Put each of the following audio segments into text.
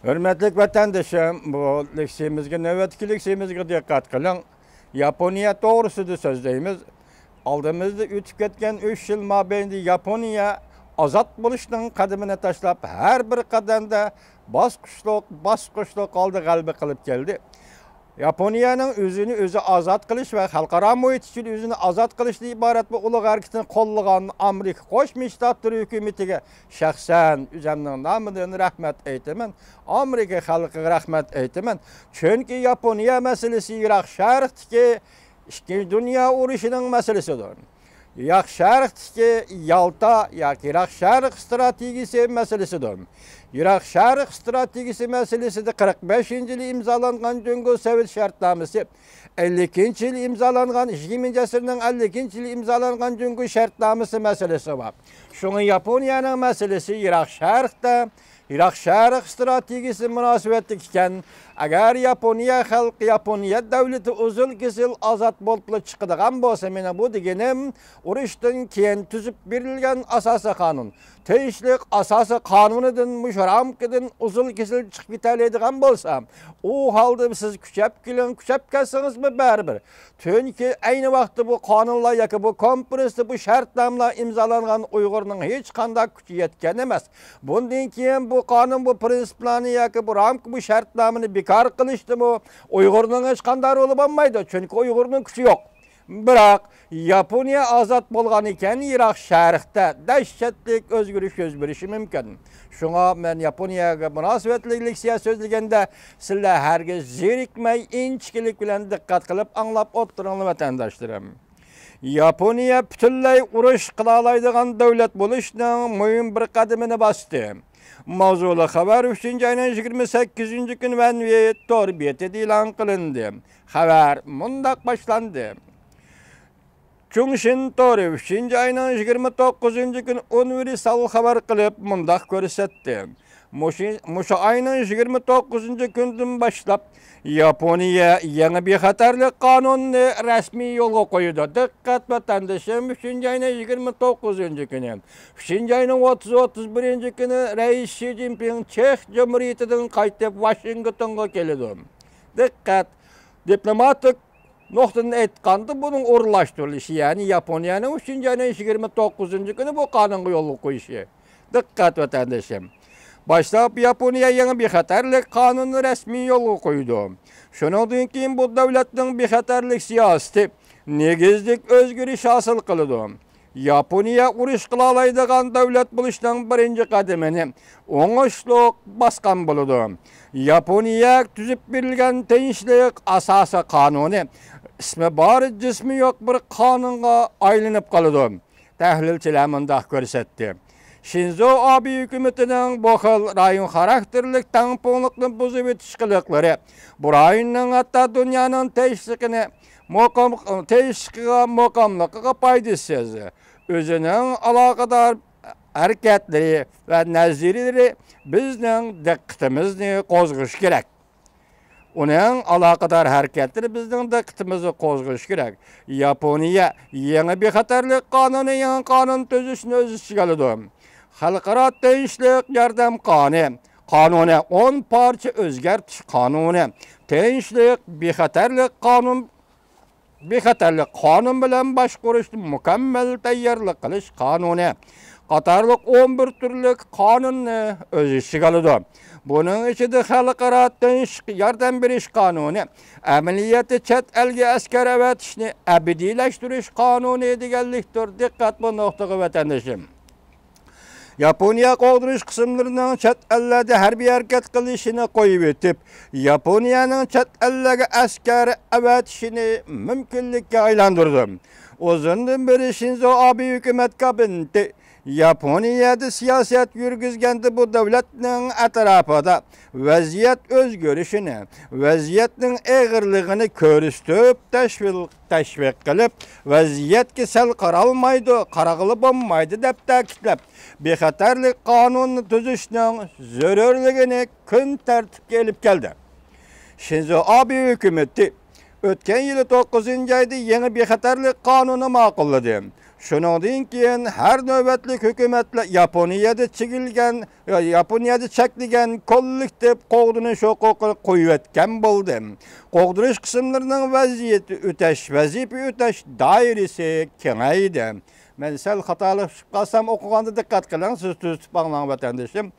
Hürmetlik vatandaşım, bu leksiyemizge, nöbetki leksiyemizge dikkat kılın. Yaponiya doğrusudur sözdeyimiz. Aldığımızda ütüp ketken 3 yıl mabeyinde Yaponiya azat buluşunun kademine taşlap her bir kademde bas kuşluk aldı kalbi kılıp geldi. Yaponiya'nın özünü azat kılış ve halkara muhit için özünü azat kılışlı ibaret bu ulu hareketini kollagan Amerika Koşmuş Ştatları hükümetiga şahsen üzemnin namıdığını rahmet eytemen. Amerika halkı rahmet eytemen. Çünkü Yaponiya meselesi Irak şarkıdaki dünya uğraşının meselesidir. Irak şarkıdaki Yalta ya Irak şarkı stratejisi meselesidir. Irak şarkı stratejisi meselesi de 45. yılı imzalangan Döngü Sovet şartnaması, 52. yılı imzalangan 20. asırın 52. yılı imzalangan Döngü şartnaması meselesi var. Şunu Japonya'nın meselesi Irak şarkıda, Irak şarkı stratejisi münasebetlikken, eğer Yaponiya devleti uzun kesil azat bolup çıkıdığan bolsa mene bu degenim uruştan keyin tüzüp berilgen asası kanun. Teşlik asası kanunudan müşaramkidin uzun kesil çıkıp bitaleydiğen bolsa, o halde siz küçep kelsiniz mi barbir? Çünkü aynı vakti bu kanunla yakı bu kompresli bu şartnamla imzalangan Uygur'un hiç kandak gücü yetken emez. Bundan keyin bu kanun bu prinsiplerini yakı bu ramk bu şartnamını bekar kılıştı mı? Uygur'un hiç kandar olup olmaydı. Çünkü Uygur'un gücü yok. Birak Yaponiya azat bolgan iken Irak şarkıda dehşetlik özgürüşü mümkün. Şuna men Yaponiyaga münasebetlik leksiya sözlegende sizler herkes zerikmey inçkilik bilen dikkat kılıp anlap oturun vatandaşlarım. Yaponiya bütünley uruş kılalaydıgan devlet buluşunun mühim bir kademini bastı. Mavzulu haber 3. ayının 28. gün ve torbiyeti ilan kılındı. Haber mundak başlandı. Çungshin Tori 3. ayının 29. gün universal haber kılıp mundak görsetti. Muşa ayının 29. günden başlap Yaponiya yeni bir hatarlık kanununu resmi yola koydu. Dikkat vatandaşım 3. ayının 29. günü. 3. ayının 30-31. günü Reis Xi Jinping Çex Cumhuriyeti'den kayıtıp Washington'a geldi. Dikkat diplomatik noktanın etkandı bunun uğurlaştırılışı yani Yaponiyanın 3. ayının 29. günü bu kanunu yolu koyuşu. Dikkat vatandaşım. Başlap Yaponiya yeni bir hatarlık kanunu resmi yolu koydu. Şundan keyin bu devletin bir hatarlık siyaseti negizlik özgürlüş hasıl kıldı. Yaponiya uruş kılalaydıgan devlet buluşunun birinci kademini oңuşluk baskan buldu. Yaponiya tüzüp berilgen tinçlik asası kanunu ismi bari cismi yok bir kanunga aylanıp kalıdı. Tahlilçiler mındak görsetti. Shinzo Abe hükümetinin bu xil rayon karakterlik tamponlukni buzup etişkilikleri, bu rayonun hatta dünyanın teşvikine mokamlıkıga paydasız, özünün alakadar hareketleri ve nazirileri bizden dikkatimizni qozg'ish kerak. Onun alakadar hareketleri bizden dikkatimizni qozg'ish kerak. Yaponiya yeni bir hatarlık kanunu, yeni kanun tüzüşünü öz içine aldı. Halkara Tinçlik Yardam Kanunu 10 parça özgertiş kanunu, tinçlik bexatarlık kanun bilen başqurishni mükemmel tayyorlik qilish kanunu, qatarlık 11 türlük kanunni öz içine aldı. Bunun içinde Halkara Tinçlik Yardam berish kanunu, ameliyatı chet elge asker evetishni abadiylashtirish kanunu deganlikdir. Dikkat bu noktaga vatandaşım. Yaponiya qoğduruş kısımlarının chet ellerde harbiy hareket kılışını koyup etip, Yaponiyanın chet ellege askeri evetişini mümkünlükle aylandırdı. Uzundan beri Shinzo Abe hükümet kabineti Yaponiyada siyaset yürgizgendi bu devletinin etrafında vaziyet özgürüşünü, vaziyetin eğirliğini körüstüp teşvik kılıp, vaziyet kesel qaralmaydı, qaragılı olmaydı dep ta'kidlep, bexatarlık kanunu tüzüşünün zörörlüğini gün tertip gelip geldi. Shinzo Abe hükümeti ötken yılı 9. ayda yeni bexatarlık kanunu maqulladı. Şundan keyin her nöbetlik hükümetle Yaponiyada çekilgen, Yaponiyada çekilgen kollektiv qoğdunuş hukukunu koyup etken boldu. Qoğdunuş kısımlarının vaziyeti öteş, vazife öteş dairesi kengaydi. Men sel hatalı qalsam oquganda diqqat qiling, siz tutib bağlan vatandaşım.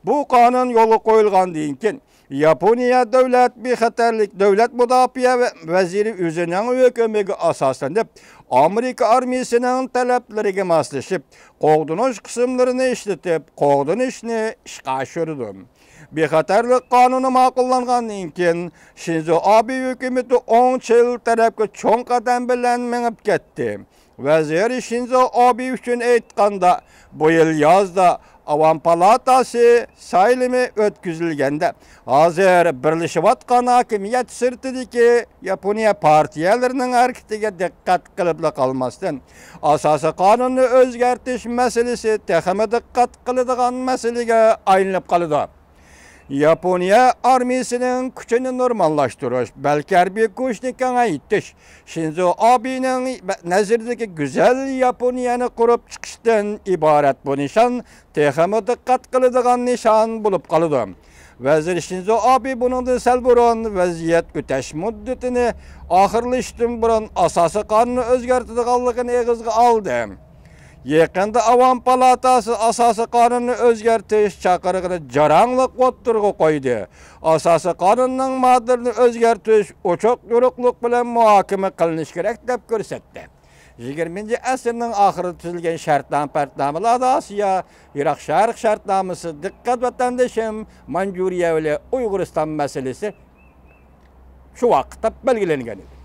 Bu kanun yolu koyulgandan keyin Yaponiya devlet bir xatarlik devlet müdafiə vaziri özünün hükümeti asasında Amerika armiyasının taleplerine maslaşıp qoğdunuş kısımlarını işletip qoğdunuşni işqa aşırdı. Bir xatarlik kanunu maqullangandan keyin Shinzo Abe hükümeti 10 yıl tarafga çoğun qadam bilen menip ketdi. Vazir Shinzo Abe üçün aytqanda bu yıl yazda Avam Palatası saylimi ötküzülgende hazır birleşip atkan hakimiyet sırtıdaki Yaponiya partiyalarının hareketiga dikkat kılıpla kalmasın. Asası kanunu özgertiş meselesi tehime dikkat kılıdığan meselege aylanıp kalıdı. Yaponiya armiyasının gücünü normallaştırış, belki harbiy güçünü kengaytiş. Shinzo Abe'nin nezirdeki güzel Yaponiyani kurup çıkıştan ibaret bu nişan, tehime dikkat kılıdığan nişan bulup kalıdı. Vazir Shinzo Abe bunun sel burun vaziyet öteş müddetini ahırlaştın burun asası kanunu özgertidiğanlığını eğizge aldı. Yakında Avam Palatası asası kanunu özgertiş çakırığını caranlık otturgu koydu. Asası kanunun maddelerini özgertiş uçuk yorukluk bilen muhakeme kılınış gerek dep görsetti. 20. asırın ahırı tüzülgen şartname Asiya, Irak Şarkı şartnaması, dikkat vatandaşım, Manjuriya ile Uyguristan meselesi şu vakitte belgelengen idi.